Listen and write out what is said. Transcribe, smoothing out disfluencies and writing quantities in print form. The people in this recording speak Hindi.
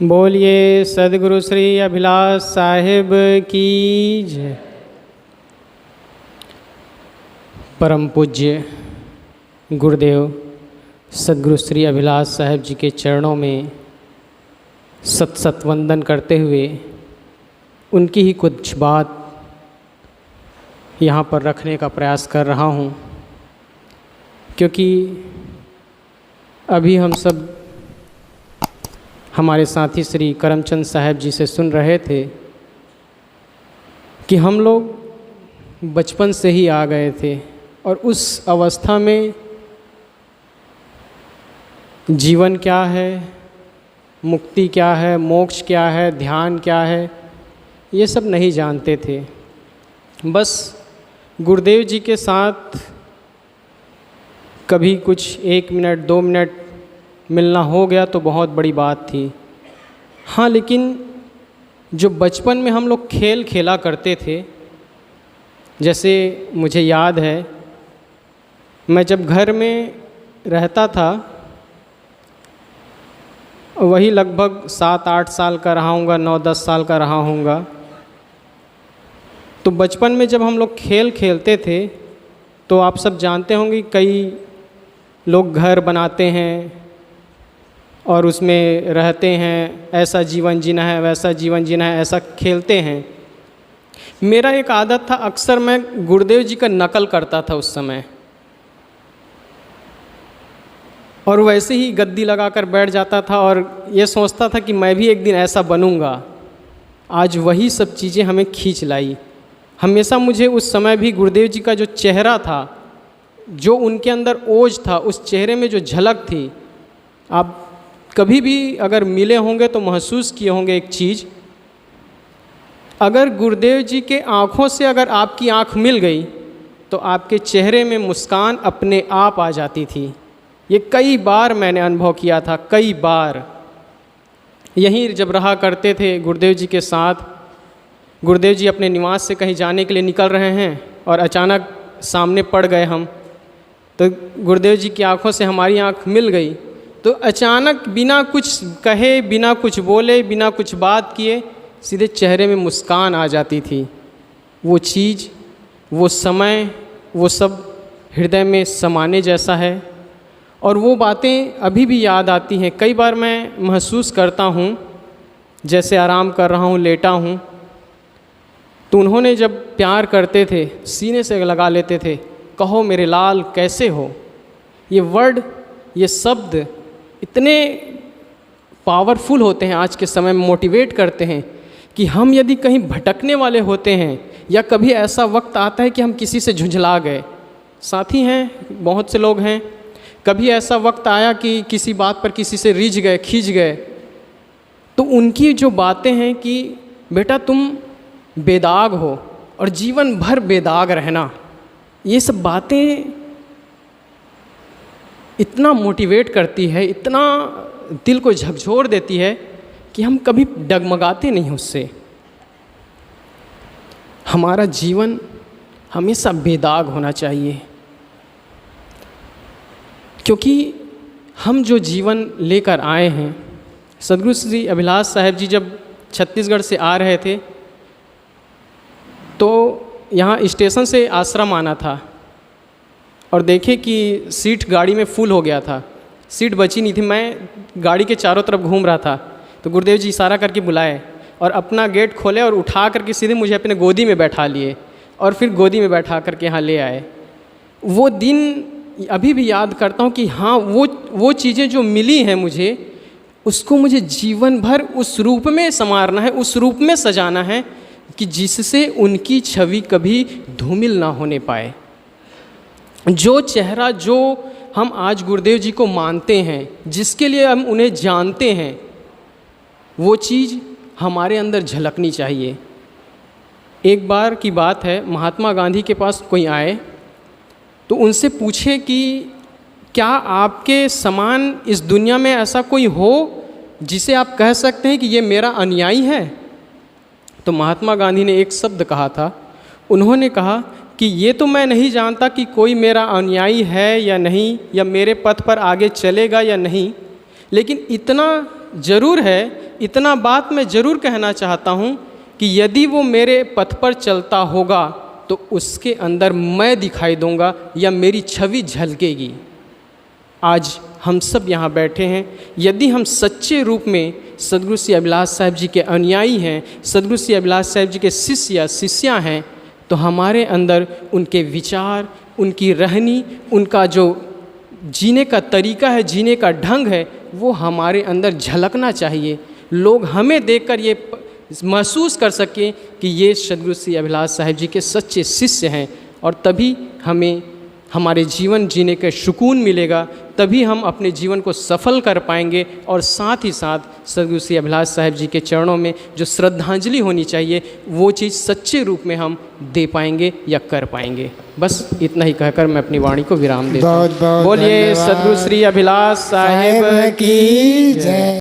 बोलिए सदगुरु श्री अभिलाष साहिब की जय। परम पूज्य गुरुदेव सदगुरु श्री अभिलाष साहिब जी के चरणों में सत सत वंदन करते हुए उनकी ही कुछ बात यहाँ पर रखने का प्रयास कर रहा हूँ, क्योंकि अभी हम सब हमारे साथी श्री करमचंद साहब जी से सुन रहे थे कि हम लोग बचपन से ही आ गए थे और उस अवस्था में जीवन क्या है, मुक्ति क्या है, मोक्ष क्या है, ध्यान क्या है, ये सब नहीं जानते थे। बस गुरुदेव जी के साथ कभी कुछ 1 मिनट 2 मिनट मिलना हो गया तो बहुत बड़ी बात थी। हाँ, लेकिन जो बचपन में हम लोग खेल खेला करते थे, जैसे मुझे याद है मैं जब घर में रहता था, वही लगभग 7-8 साल का रहा हूँगा, 9-10 साल का रहा हूँगा। तो बचपन में जब हम लोग खेल खेलते थे तो आप सब जानते होंगे कई लोग घर बनाते हैं और उसमें रहते हैं, ऐसा जीवन जीना है, वैसा जीवन जीना है, ऐसा खेलते हैं। मेरा एक आदत था, अक्सर मैं गुरुदेव जी का नकल करता था उस समय, और वैसे ही गद्दी लगाकर बैठ जाता था और ये सोचता था कि मैं भी एक दिन ऐसा बनूंगा। आज वही सब चीज़ें हमें खींच लाई। हमेशा मुझे उस समय भी गुरुदेव जी का जो चेहरा था, जो उनके अंदर ओज था, उस चेहरे में जो झलक थी, आप कभी भी अगर मिले होंगे तो महसूस किए होंगे एक चीज़, अगर गुरुदेव जी के आँखों से अगर आपकी आँख मिल गई तो आपके चेहरे में मुस्कान अपने आप आ जाती थी। ये कई बार मैंने अनुभव किया था, कई बार। यहीं जब रहा करते थे गुरुदेव जी के साथ, गुरुदेव जी अपने निवास से कहीं जाने के लिए निकल रहे हैं और अचानक सामने पड़ गए हम, तो गुरुदेव जी की आँखों से हमारी आँख मिल गई तो अचानक बिना कुछ कहे, बिना कुछ बोले, बिना कुछ बात किए, सीधे चेहरे में मुस्कान आ जाती थी। वो चीज़, वो समय, वो सब हृदय में समाने जैसा है। और वो बातें अभी भी याद आती हैं। कई बार मैं महसूस करता हूँ, जैसे आराम कर रहा हूँ, लेटा हूँ, तो उन्होंने जब प्यार करते थे सीने से लगा लेते थे, कहो मेरे लाल कैसे हो। ये वर्ड, ये शब्द इतने पावरफुल होते हैं, आज के समय में मोटिवेट करते हैं कि हम यदि कहीं भटकने वाले होते हैं या कभी ऐसा वक्त आता है कि हम किसी से झुंझला गए, साथी हैं, बहुत से लोग हैं, कभी ऐसा वक्त आया कि किसी बात पर किसी से रिझ गए, खींच गए, तो उनकी जो बातें हैं कि बेटा तुम बेदाग हो और जीवन भर बेदाग रहना, ये सब बातें इतना मोटिवेट करती है, इतना दिल को झकझोर देती है कि हम कभी डगमगाते नहीं उससे। हमारा जीवन हमेशा बेदाग होना चाहिए, क्योंकि हम जो जीवन लेकर आए हैं, सदगुरु श्री अभिलाष साहिब जी जब छत्तीसगढ़ से आ रहे थे तो यहाँ स्टेशन से आश्रम आना था और देखे कि सीट गाड़ी में फुल हो गया था, सीट बची नहीं थी। मैं गाड़ी के चारों तरफ घूम रहा था तो गुरुदेव जी इशारा करके बुलाए और अपना गेट खोले और उठा करके सीधे मुझे अपने गोदी में बैठा लिए और फिर गोदी में बैठा करके यहाँ ले आए। वो दिन अभी भी याद करता हूँ कि हाँ, वो चीज़ें जो मिली हैं मुझे, उसको मुझे जीवन भर उस रूप में संवारना है, उस रूप में सजाना है कि जिससे उनकी छवि कभी धूमिल ना होने पाए। जो चेहरा जो हम आज गुरुदेव जी को मानते हैं, जिसके लिए हम उन्हें जानते हैं, वो चीज़ हमारे अंदर झलकनी चाहिए। एक बार की बात है, महात्मा गांधी के पास कोई आए तो उनसे पूछे कि क्या आपके समान इस दुनिया में ऐसा कोई हो जिसे आप कह सकते हैं कि ये मेरा अनुयायी है। तो महात्मा गांधी ने एक शब्द कहा था, उन्होंने कहा कि ये तो मैं नहीं जानता कि कोई मेरा अनुयायी है या नहीं, या मेरे पथ पर आगे चलेगा या नहीं, लेकिन इतना ज़रूर है इतना बात मैं ज़रूर कहना चाहता हूँ कि यदि वो मेरे पथ पर चलता होगा तो उसके अंदर मैं दिखाई दूंगा या मेरी छवि झलकेगी। आज हम सब यहाँ बैठे हैं, यदि हम सच्चे रूप में सद्गुरु श्री अभिलाष साहिब जी के अनुयायी हैं, सद्गुरु श्री अभिलाष साहिब जी के शिष्य या शिष्या हैं, तो हमारे अंदर उनके विचार, उनकी रहनी, उनका जो जीने का तरीका है, जीने का ढंग है, वो हमारे अंदर झलकना चाहिए। लोग हमें देखकर ये महसूस कर सकें कि ये सद्गुरु श्री अभिलाष साहिब जी के सच्चे शिष्य हैं, और तभी हमें हमारे जीवन जीने का सुकून मिलेगा, तभी हम अपने जीवन को सफल कर पाएंगे, और साथ ही साथ सद्गुरु श्री अभिलाष साहिब जी के चरणों में जो श्रद्धांजलि होनी चाहिए वो चीज़ सच्चे रूप में हम दे पाएंगे या कर पाएंगे। बस इतना ही कहकर मैं अपनी वाणी को विराम देता हूँ। बोलिए सद्गुरु श्री अभिलाष साहिब की जय।